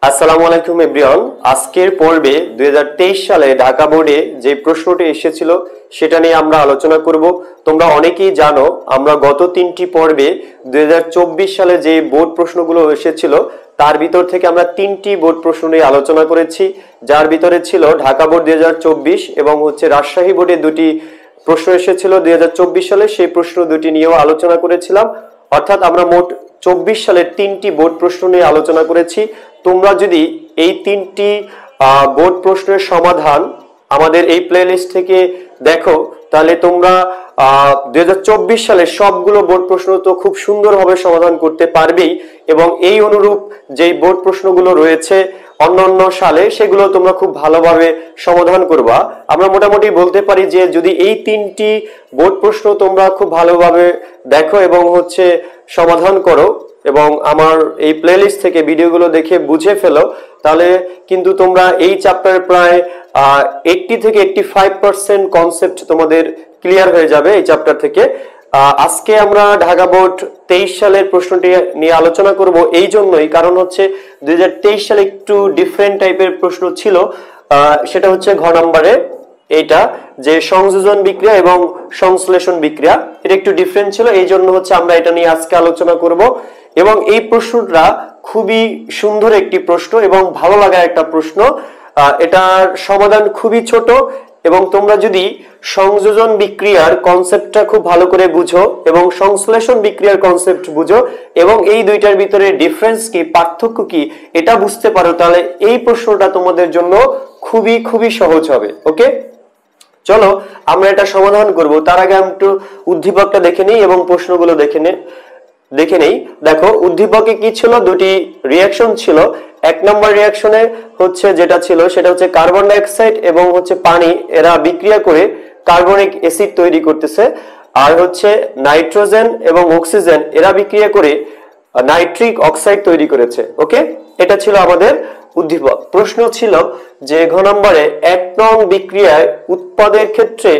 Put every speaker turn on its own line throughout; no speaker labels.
আসসালামু আলাইকুম এভরিওয়ান। আজকের পর্বে 2023 সালে ঢাকা বোর্ডে যে প্রশ্নটি এসেছিল সেটা নিয়ে আমরা আলোচনা করব। তোমরা অনেকেই জানো আমরা গত তিনটি পর্বে 2024 সালে যে বোর্ড প্রশ্নগুলো এসেছিল তার ভিতর থেকে আমরা তিনটি বোর্ড প্রশ্ন নিয়ে আলোচনা করেছি, যার ভিতরে ছিল ঢাকা বোর্ড 2024 এবং রাজশাহী বোর্ডে দুটি প্রশ্ন এসেছিল 2024 সালে, সেই প্রশ্ন দুটি নিয়েও আলোচনা করেছিলাম। অর্থাৎ আমরা মোট 24 সালের তিনটি বোর্ড প্রশ্ন নিয়ে আলোচনা করেছি। তোমরা যদি এই তিনটি বোর্ড প্রশ্নের সমাধান আমাদের এই প্লেলিস্ট থেকে দেখো তাহলে তোমরা 2024 সালের সবগুলো বোর্ড প্রশ্ন তো খুব সুন্দরভাবে সমাধান করতে পারবেই, এবং এই অনুরূপ যেই বোর্ড প্রশ্নগুলো রয়েছে অন্যান্য সালে সেগুলো তোমরা খুব ভালোভাবে সমাধান করবা। আমরা মোটামুটি বলতে পারি যে যদি এই তিনটি বোর্ড প্রশ্ন তোমরা খুব ভালোভাবে দেখো এবং সমাধান করো এবং আমার এই প্লেলিস্ট থেকে ভিডিওগুলো দেখে বুঝে ফেলো, তাহলে কিন্তু তোমরা এই চ্যাপ্টারের প্রায় 80 থেকে 85% কনসেপ্ট তোমাদের ক্লিয়ার হয়ে যাবে এই চ্যাপ্টার থেকে। আজকে আমরা ঢাকা বোর্ড 23 সালের প্রশ্নটি নিয়ে আলোচনা করব এই জন্যই, কারণ 2023 সালে একটু ডিফারেন্ট টাইপের প্রশ্ন ছিল। সেটা ঘ নম্বরে এইটা যে সংযোজন বিক্রিয়া এবং সংশ্লেষণ বিক্রিয়া, এটা একটু ডিফারেন্ট ছিল, এই জন্য আমরা এটা নিয়ে আজকে আলোচনা করব। এবং এই প্রশ্নটা খুবই সুন্দর একটি প্রশ্ন এবং ভালো লাগার একটা প্রশ্ন। এটার সমাধান খুবই ছোট, এবং তোমরা যদি সংযোজন বিক্রিয়ার কনসেপ্টটা খুব ভালো করে বুঝো এবং সংশ্লেষণ বিক্রিয়ার কনসেপ্ট বুঝো এবং এই দুইটার ভিতরে ডিফারেন্স কি, পার্থক্য কি, এটা বুঝতে পারো, তাহলে এই প্রশ্নটা তোমাদের জন্য খুবই খুবই সহজ হবে। ওকে, চলো আমরা এটা সমাধান করব। তার আগে আমি একটু উদ্দীপকটা দেখে নিই এবং প্রশ্নগুলো দেখে নেই। দেখো উদ্দীপকে কি ছিল, দুটি রিঅ্যাকশন ছিল। এক নম্বর রিঅ্যাকশনে যেটা ছিল সেটা কার্বন ডাই অক্সাইড এবং পানি, এরা বিক্রিয়া করে কার্বনিক অ্যাসিড তৈরি করতেছে। আর নাইট্রোজেন এবং অক্সিজেন, এরা বিক্রিয়া করে নাইট্রিক অক্সাইড তৈরি করেছে। ওকে, এটা ছিল আমাদের উদ্দীপক। প্রশ্ন ছিল যে ঘ নম্বরে 1 নং বিক্রিয়ায় উৎপাদের ক্ষেত্রে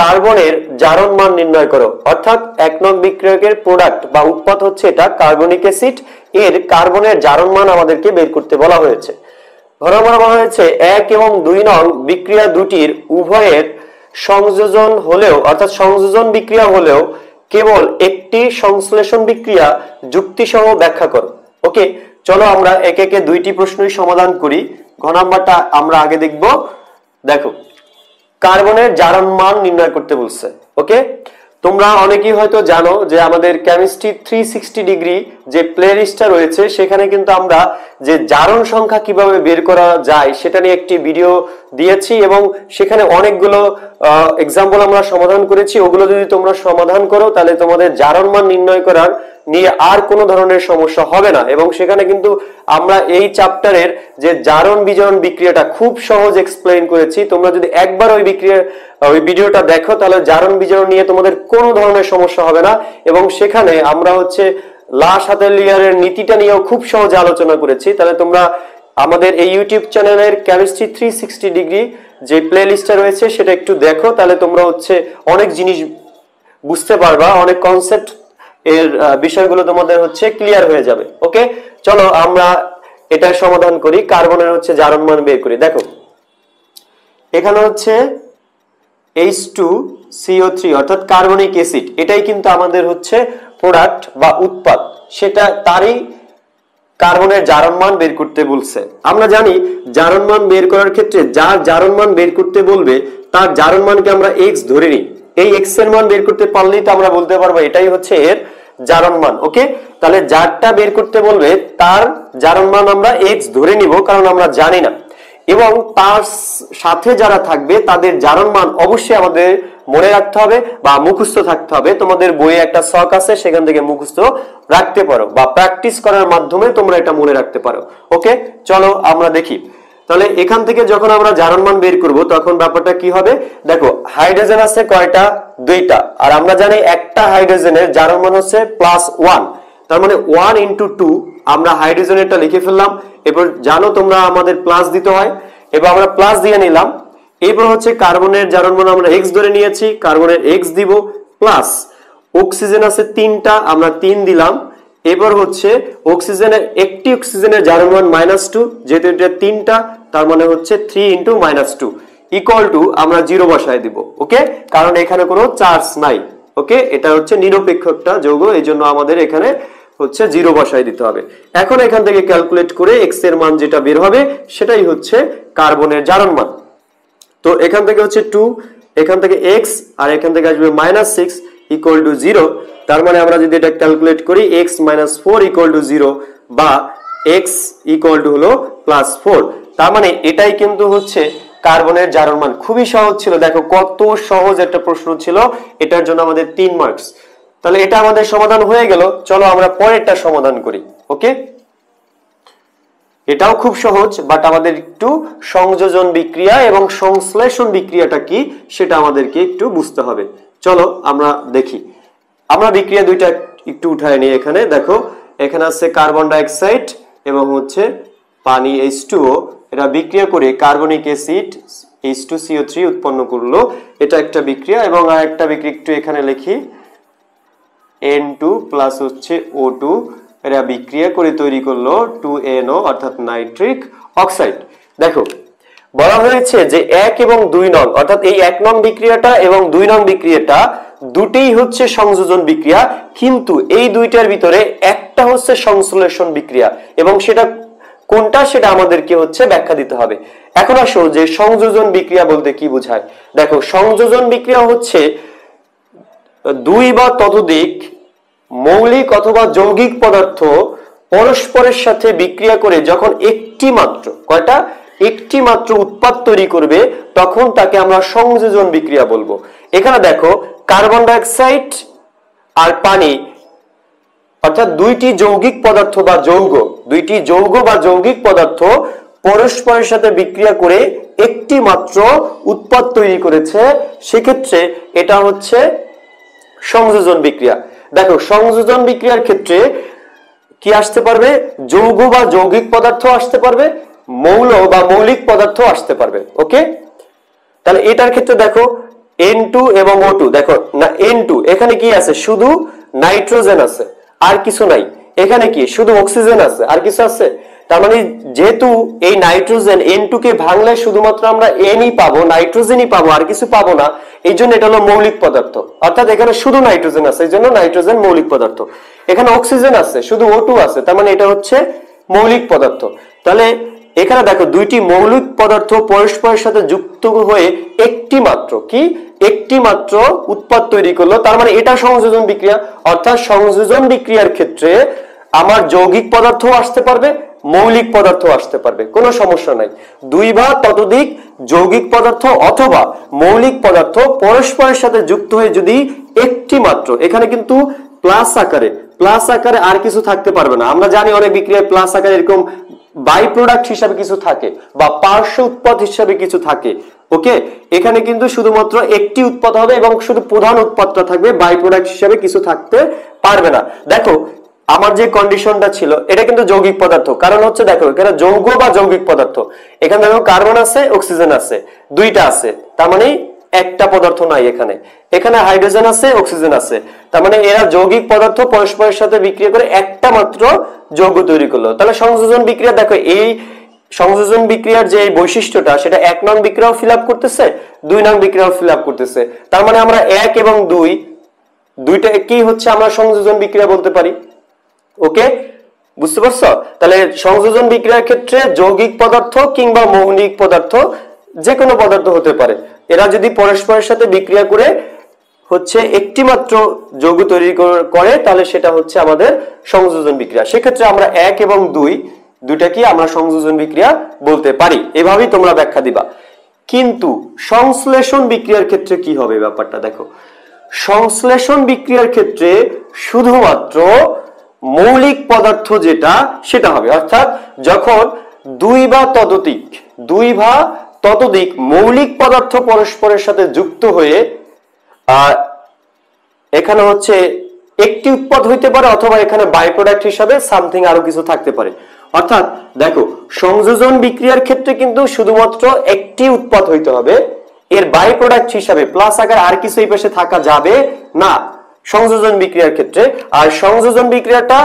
কার্বনের জারণ মান নির্ণয় করো। অর্থাৎ 1 নং বিক্রিয়কের প্রোডাক্ট বা উৎপাদ এটা কার্বনিক অ্যাসিড, এর কার্বনের জারণ মান আমাদেরকে বের করতে বলা হয়েছে। ঘ নম্বরে বলা হয়েছে 1 এবং 2 নং বিক্রিয়া দুটির উভয়ের সংযোজন হলেও, অর্থাৎ সংযোজন বিক্রিয়া হলেও কেবল একটি সংশ্লেষণ বিক্রিয়া যুক্তিসহ ব্যাখ্যা করো। ওকে, চলো আমরা একে একে দুইটি প্রশ্নই সমাধান করি। ঘ নাম্বারটা আমরা আগে দেখব। দেখো কার্বনের জারণ মান নির্ণয় করতে বলছে। ওকে, তোমরা অনেকেই হয়তো জানো যে আমাদের কেমিস্ট্রি 360 ডিগ্রি যে প্লেলিস্টটা রয়েছে সেখানে কিন্তু আমরা যে জারণ সংখ্যা কিভাবে বের করা যায় সেটা নিয়ে একটি ভিডিও দিয়েছি এবং সেখানে অনেকগুলো এক্সাম্পল আমরা সমাধান করেছি। ওগুলো যদি তোমরা সমাধান করো তাহলে তোমাদের জারণ মান নির্ণয় করার নিয়ে আর কোনো ধরনের সমস্যা হবে না। এবং সেখানে কিন্তু আমরা এই চ্যাপ্টারের যে জারণ বিজারণ বিক্রিয়াটা খুব সহজ এক্সপ্লেইন করেছি। তোমরা যদি একবার ওই ভিডিওটা দেখো তাহলে জারণ বিজারণ নিয়ে তোমাদের কোনো ধরনের সমস্যা হবে না। এবং সেখানে আমরা লাশ হাতের লেয়ারের নীতিটা নিয়েও খুব সহজে আলোচনা করেছি। তাহলে তোমরা আমাদের এই ইউটিউব চ্যানেলের কেমিস্ট্রি 360 ডিগ্রি যে প্লেলিস্টটা রয়েছে সেটা একটু দেখো, তাহলে তোমরা অনেক জিনিস বুঝতে পারবা, অনেক কনসেপ্ট এর বিষয়গুলো তোমাদের ক্লিয়ার হয়ে যাবে। ওকে, চলো আমরা এটা সমাধান করি। কার্বনের জারণ মান বের করি। দেখো এখানে H2CO3 অর্থাৎ কার্বনিক অ্যাসিড, এটাই কিন্তু আমাদের প্রোডাক্ট বা উৎপাদ, সেটা তারই কার্বনের জারণ মান বের করতে বলছে। আমরা জানি জারণ মান বের করার ক্ষেত্রে যার জারণ মান বের করতে বলবে তার জারণ মানকে আমরা x ধরে নিই। এই x এর মান বের করতে পারলেই তো আমরা বলতে পারবো এটাই এর জারণ মান। ওকে, তাহলে যারটা বের করতে বলবে তার জারণ মান আমরা x ধরে নিব, কারণ আমরা জানি না। এবং তার সাথে যারা থাকবে তাদের জারণ মান অবশ্যই আমাদের মনে রাখতে হবে বা মুখস্থ থাকতে হবে। তোমাদের বইয়ে একটা ছক আছে, সেখান থেকে মুখস্থ রাখতে পারো বা প্র্যাকটিস করার মাধ্যমে তোমরা এটা মনে রাখতে পারো। ওকে, চলো আমরা দেখি। তাহলে এখান থেকে যখন আমরা জারণ মান বের করব তখন ব্যাপারটা কি হবে। দেখো হাইড্রোজেন আছে কয়টা, 2টা, আর আমরা জানি একটা হাইড্রোজেনের জারণ মান +1, তার মানে 1 × 2 আমরা হাইড্রোজেনেরটা লিখে ফেললাম। এরপর জানো তোমরা আমাদের প্লাস দিতে হয়, এবার আমরা প্লাস দিয়ে নিলাম। এরপর কার্বনের জারণ মান আমরা x ধরে নিয়েছি, কার্বনের x দিব, প্লাস অক্সিজেন আছে 3টা, আমরা 3 দিলাম। এবার হচ্ছে অক্সিজেনের একটি অক্সিজেনের জারণ মান -2, যেহেতু এটা তিনটা তার মানে হচ্ছে 3 × -2 ইকুয়াল টু আমরা 0 বসায় দিব। ওকে, কারণ এখানে কোনো চার্জ নাই। ওকে, এটা হচ্ছে নিরপেক্ষ একটা যৌগ, এই জন্য আমাদের এখানে হচ্ছে 0 বসায় দিতে হবে। এখন এখান থেকে ক্যালকুলেট করে x এর মান যেটা বের হবে সেটাই হচ্ছে কার্বনের জারণ মান। তো এখান থেকে হচ্ছে 2, এখান থেকে x আর এখান থেকে আসবে -6 ইকুয়াল টু 0। তার মানে আমরা যদি এটা ক্যালকুলেট করি x - 4 ইকুয়াল টু 0 বা x ইকুয়াল টু হলো +4। তার মানে এটাই কিন্তু হচ্ছে কার্বনের জারণ মান। খুবই সহজ ছিল, দেখো কত সহজ একটা প্রশ্ন ছিল, এটার জন্য আমাদের 3 মার্কস। তাহলে এটা আমাদের সমাধান হয়ে গেল। চলো আমরা পরেরটা সমাধান করি। ওকে, এটাও খুব সহজ, বাট আমাদের একটু সংযোজন বিক্রিয়া এবং সংশ্লেষণ বিক্রিয়াটা কি সেটা আমাদেরকে একটু বুঝতে হবে। চলো আমরা দেখি। আমরা বিক্রিয়া দুইটা একটু উঠায় নিই। এখানে দেখো, এখানে আছে কার্বন ডাইঅক্সাইড এবং হচ্ছে পানি H2O, এটা বিক্রিয়া করে কার্বনিক অ্যাসিড H2CO3 উৎপন্ন করলো। এটা একটা বিক্রিয়া। এবং আর একটা বিক্রিয়া একটু এখানে লিখি, N2 প্লাস হচ্ছে O2, এরা বিক্রিয়া করে তৈরি করলো 2NO অর্থাৎ নাইট্রিক অক্সাইড। দেখো বলা হয়েছে যে 1 এবং 2 নং অর্থাৎ এই 1 নং বিক্রিয়াটা এবং 2 নং বিক্রিয়াটা দুটেই হচ্ছে সংযোজন বিক্রিয়া, কিন্তু এই দুইটার ভিতরে একটা হচ্ছে সংশ্লেষণ বিক্রিয়া এবং সেটা কোনটা সেটা আমাদেরকে হচ্ছে ব্যাখ্যা দিতে হবে। এখন আসো যে সংযোজন বিক্রিয়া বলতে কি বোঝায়। দেখো সংযোজন বিক্রিয়া হচ্ছে দুই বা ততোধিক মৌলিক অথবা যৌগিক পদার্থ পরস্পরের সাথে বিক্রিয়া করে যখন একটি মাত্র উৎপাদ তৈরি করবে তখন তাকে আমরা সংযোজন বিক্রিয়া বলবো। এখানে দেখো কার্বন ডাইঅক্সাইড আর পানি অর্থাৎ দুইটি যৌগিক পদার্থ বা যৌগিক পদার্থ পরস্পরের সাথে বিক্রিয়া করে একটি মাত্র উৎপাদ তৈরি করেছে, সেক্ষেত্রে এটা হচ্ছে সংযোজন বিক্রিয়া। দেখো সংযোজন বিক্রিয়ার ক্ষেত্রে কি আসতে পারবে, যৌগ বা যৌগিক পদার্থ আসতে পারবে, মৌল বা মৌলিক পদার্থ আসতে পারবে। ওকে, তাহলে এটার ক্ষেত্রে দেখো N2 এবং O2, দেখো না N2 এখানে কি আছে, শুধু নাইট্রোজেন আছে আর কিছু নাই। এখানে কি শুধু অক্সিজেন আছে আর কিছু আছে। তার মানে যেহেতু এই নাইট্রোজেন N2 কে ভাঙলে শুধুমাত্র আমরা Nই পাবো, নাইট্রোজেনই পাবো, আর কিছু পাবো না। এই জন্য এটা হলো মৌলিক পদার্থ, অর্থাৎ এখানে শুধু নাইট্রোজেন আছে, এই জন্য নাইট্রোজেন মৌলিক পদার্থ। এখানে অক্সিজেন আছে, শুধু O2 আছে, তার মানে এটা হচ্ছে মৌলিক পদার্থ। তাহলে এখানে দেখো দুইটি মৌলিক পদার্থ পরস্পরের সাথে যুক্ত হয়ে একটি মাত্র উৎপাদ তৈরি করলো, তার মানে এটা সংযোজন বিক্রিয়া। অর্থাৎ সংযোজন বিক্রিয়ার ক্ষেত্রে আমার যৌগিক পদার্থ আসতে পারবে, মৌলিক পদার্থ আসতে পারবে, কোনো সমস্যা নাই। দুই বা ততোধিক যৌগিক পদার্থ অথবা মৌলিক পদার্থ পরস্পরের সাথে যুক্ত হয়ে যদি একটি মাত্র, এখানে কিন্তু প্লাস আকারে আর কিছু থাকতে পারবে না। আমরা জানি অনেক বিক্রিয়ায় প্লাস আকারে এরকম বাই প্রোডাক্ট হিসাবে কিছু থাকে বা পার্শ্ব উৎপাদ হিসাবে কিছু থাকে। ওকে, এখানে কিন্তু শুধুমাত্র একটি উৎপাদ হবে এবং শুধু প্রধান উৎপাদটা থাকবে, বাই প্রোডাক্ট হিসাবে কিছু থাকতে পারবে না। দেখো আমার যে কন্ডিশনটা ছিল এটা কিন্তু যৌগিক পদার্থ, কারণ হচ্ছে দেখো এখানে যৌগ বা যৌগিক পদার্থ, এখানে দেখো কার্বন আছে, অক্সিজেন আছে, দুইটা আছে, তার মানে একটা পদার্থ নাই। এখানে হাইড্রোজেন আছে, অক্সিজেন আছে, তার মানে এরা যৌগিক পদার্থ পরস্পরের সাথে বিক্রিয়া করে একটা মাত্র যৌগ তৈরি করলো। তাহলে সংযোজন বিক্রিয়া দেখো এই সংযোজন বিক্রিয়ার যে বৈশিষ্ট্যটা সেটা 1 নং বিক্রিয়াও ফিল আপ করতেছে, 2 নং বিক্রিয়াও ফিল আপ করতেছে। তার মানে আমরা 1 এবং 2 দুইটা কি হচ্ছে আমরা সংযোজন বিক্রিয়া বলতে পারি। ওকে, বুঝতে পারছো? তাহলে সংযোজন বিক্রিয়ার ক্ষেত্রে যৌগিক পদার্থ কিংবা মৌলিক পদার্থ যে কোনো পদার্থ হতে পারে, এরা যদি পরস্পরের সাথে বিক্রিয়া করে হচ্ছে একটি মাত্র যৌগ তৈরি করে তাহলে সেটা হচ্ছে আমাদের সংযোজন বিক্রিয়া। সেক্ষেত্রে আমরা 1 এবং 2 দুইটাকে আমরা সংযোজন বিক্রিয়া বলতে পারি। এভাবেই তোমরা ব্যাখ্যা দিবা। কিন্তু সংশ্লেষণ বিক্রিয়ার ক্ষেত্রে কি হবে ব্যাপারটা দেখো। সংশ্লেষণ বিক্রিয়ার ক্ষেত্রে শুধুমাত্র মৌলিক পদার্থ যেটা সেটা হবে, অর্থাৎ যখন দুই বা ততোধিক মৌলিক পদার্থ পরস্পরের সাথে যুক্ত হয়ে এখানে হচ্ছে একটি উৎপাদ হইতে পারে অথবা এখানে বাই প্রোডাক্ট হিসাবে সামথিং আরো কিছু থাকতে পারে। অর্থাৎ দেখো সংযোজন বিক্রিয়ার ক্ষেত্রে কিন্তু শুধুমাত্র একটি উৎপাদ হইতে হবে, এর বাই প্রোডাক্ট হিসাবে প্লাস আকার আর কিছু এই পাশে থাকা যাবে না সংযোজন বিক্রিয়ার ক্ষেত্রে। আর সংযোজন বিক্রিয়াটা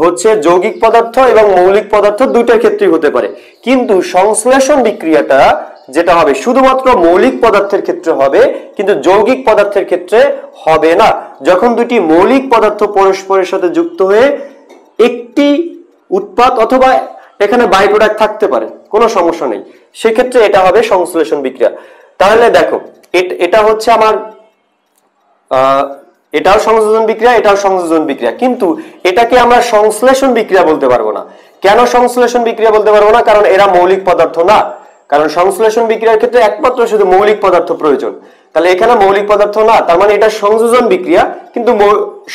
হচ্ছে যৌগিক পদার্থ এবং মৌলিক পদার্থ দুইটার ক্ষেত্রেই হতে পারে, কিন্তু সংশ্লেষণ বিক্রিয়াটা যেটা হবে শুধুমাত্র মৌলিক পদার্থের ক্ষেত্রে হবে, কিন্তু যৌগিক পদার্থের ক্ষেত্রে হবে না। যখন দুটি মৌলিক পদার্থ পরস্পরের সাথে যুক্ত হয়ে একটি উৎপাদ অথবা এখানে বাই প্রোডাক্ট থাকতে পারে, কোনো সমস্যা নেই, সেক্ষেত্রে এটা হবে সংশ্লেষণ বিক্রিয়া। তাহলে দেখো এটা হচ্ছে আমার এটাও সংযোজন বিক্রিয়া, এটাও সংযোজন বিক্রিয়া, কিন্তু এটাকে আমরা সংশ্লেষণ বিক্রিয়া বলতে পারবো না। কেন সংশ্লেষণ বিক্রিয়া বলতে পারবো না? কারণ এরা মৌলিক পদার্থ না। কারণ সংশ্লেষণ বিক্রিয়ার ক্ষেত্রে একমাত্র শুধু মৌলিক পদার্থ প্রয়োজন, তাহলে এখানে মৌলিক পদার্থ না, তার মানে এটা সংযোজন বিক্রিয়া কিন্তু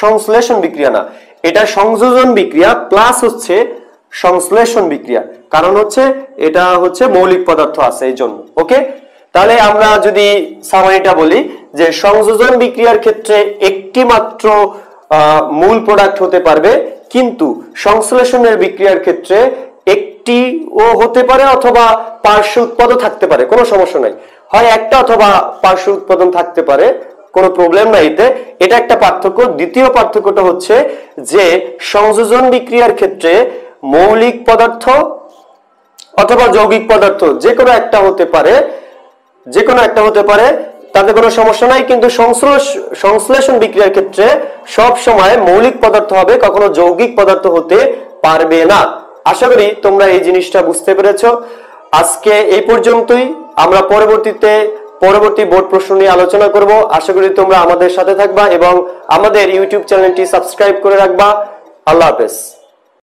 সংশ্লেষণ বিক্রিয়া না। এটা সংযোজন বিক্রিয়া প্লাস হচ্ছে সংশ্লেষণ বিক্রিয়া, কারণ হচ্ছে এটা হচ্ছে মৌলিক পদার্থ আছে এই জন্য। ওকে, তাহলে আমরা যদি সামারিটা বলি যে সংযোজন বিক্রিয়ার ক্ষেত্রে একটি মাত্র মূল প্রোডাক্ট হতে পারবে, কিন্তু সংশ্লেষণের বিক্রিয়ার ক্ষেত্রে একটি ও হতে পারে অথবা পার্শ্ব উৎপাদন থাকতে পারে, কোনো সমস্যা নাই, হয় একটা অথবা পার্শ্ব উৎপাদন থাকতে পারে, কোনো প্রবলেম নাই এতে। এটা একটা পার্থক্য। দ্বিতীয় পার্থক্যটা হচ্ছে যে সংযোজন বিক্রিয়ার ক্ষেত্রে মৌলিক পদার্থ অথবা যৌগিক পদার্থ যে কোনো একটা হতে পারে, যে কোনো একটা হতে পারে, তাতে কোনো সমস্যা নাই, কিন্তু সংশ্লেষণ বিক্রিয়ার ক্ষেত্রে সব সময় মৌলিক পদার্থ হবে, কখনো যৌগিক পদার্থ হতে পারবে না। আশা করি তোমরা এই জিনিসটা বুঝতে পেরেছো। আজকে এই পর্যন্তই, আমরা পরবর্তী বোর্ড প্রশ্ন নিয়ে আলোচনা করব। আশা করি তোমরা আমাদের সাথে থাকবা এবং আমাদের ইউটিউব চ্যানেলটি সাবস্ক্রাইব করে রাখবা। আল্লাহ হাফেজ।